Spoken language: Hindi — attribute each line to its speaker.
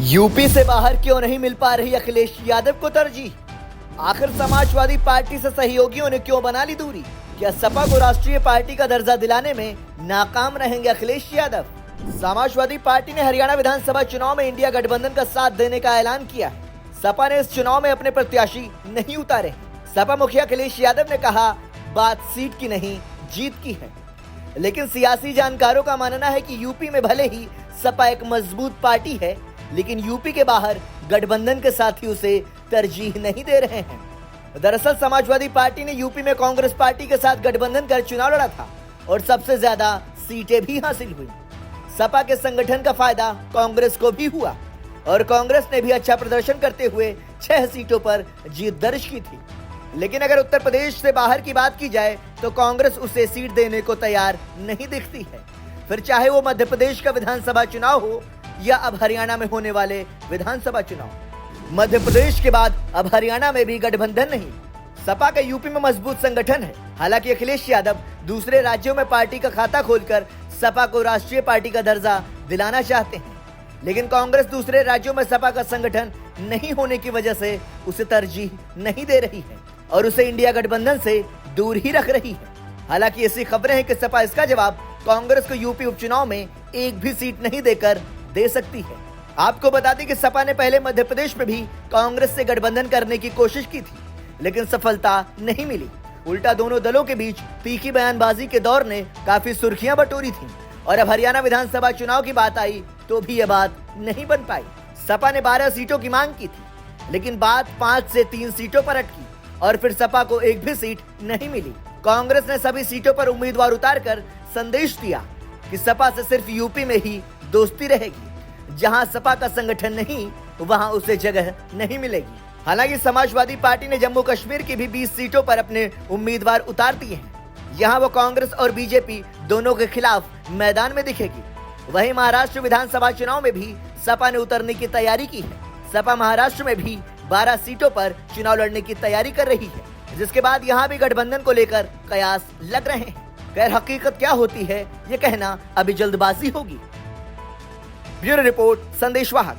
Speaker 1: यूपी से बाहर क्यों नहीं मिल पा रही अखिलेश यादव को तरजीह? आखिर समाजवादी पार्टी से सहयोगियों ने क्यों बना ली दूरी? क्या सपा को राष्ट्रीय पार्टी का दर्जा दिलाने में नाकाम रहेंगे अखिलेश यादव? समाजवादी पार्टी ने हरियाणा विधानसभा चुनाव में इंडिया गठबंधन का साथ देने का ऐलान किया है। सपा ने इस चुनाव में अपने प्रत्याशी नहीं उतारे। सपा मुखिया अखिलेश यादव ने कहा, बात सीट की नहीं जीत की है। लेकिन सियासी जानकारों का मानना है कि यूपी में भले ही सपा एक मजबूत पार्टी है, लेकिन यूपी के बाहर गठबंधन के साथी उसे तरजीह नहीं दे रहे हैं। दरअसल समाजवादी पार्टी ने यूपी में कांग्रेस पार्टी के साथ गठबंधन कर चुनाव लड़ा था और सबसे ज्यादा सीटें भी हासिल हुई। सपा के संगठन का फायदा कांग्रेस को भी हुआ और कांग्रेस ने भी अच्छा प्रदर्शन करते हुए 6 सीटों पर जीत दर्ज की थी। लेकिन अगर उत्तर प्रदेश से बाहर की बात की जाए तो कांग्रेस उसे सीट देने को तैयार नहीं दिखती है, फिर चाहे वो मध्य प्रदेश का विधानसभा चुनाव हो या अब हरियाणा में होने वाले विधानसभा चुनाव। मध्य प्रदेश के बाद अब हरियाणा में भी गठबंधन नहीं। सपा का यूपी में मजबूत संगठन है। हालांकि अखिलेश यादव दूसरे राज्यों में पार्टी का खाता खोलकर सपा को राष्ट्रीय पार्टी का दर्जा दिलाना चाहते हैं, लेकिन कांग्रेस दूसरे राज्यों में सपा का संगठन नहीं होने की वजह से उसे तरजीह नहीं दे रही है और उसे इंडिया गठबंधन से दूर ही रख रही है। हालांकि ऐसी खबरें हैं कि सपा इसका जवाब कांग्रेस को यूपी उपचुनाव में एक भी सीट नहीं देकर दे सकती है। आपको बता दें कि सपा ने पहले मध्य प्रदेश में भी कांग्रेस से गठबंधन करने की कोशिश की थी, लेकिन सफलता नहीं मिली। उल्टा दोनों दलों के बीच तीखी बयानबाजी के दौर ने काफी सुर्खियां बटोरी थी और अब हरियाणा विधानसभा चुनाव की बात आई तो भी यह बात नहीं बन पाई। सपा ने 12 सीटों की मांग की थी, लेकिन बात 5 से 3 सीटों पर अटकी और फिर सपा को एक भी सीट नहीं मिली। कांग्रेस ने सभी सीटों पर उम्मीदवार उतारकर संदेश दिया कि सपा से सिर्फ यूपी में ही दोस्ती रहेगी। जहां सपा का संगठन नहीं, वहां उसे जगह नहीं मिलेगी। हालांकि समाजवादी पार्टी ने जम्मू कश्मीर की भी 20 सीटों पर अपने उम्मीदवार उतार दिए हैं। यहां वो कांग्रेस और बीजेपी दोनों के खिलाफ मैदान में दिखेगी। वहीं महाराष्ट्र विधानसभा चुनाव में भी सपा ने उतरने की तैयारी की है। सपा महाराष्ट्र में भी 12 सीटों पर चुनाव लड़ने की तैयारी कर रही है, जिसके बाद यहाँ भी गठबंधन को लेकर कयास लग रहे हैं। खैर हकीकत क्या होती है ये कहना अभी जल्दबाजी होगी। Bureau report, संदेशवाहक।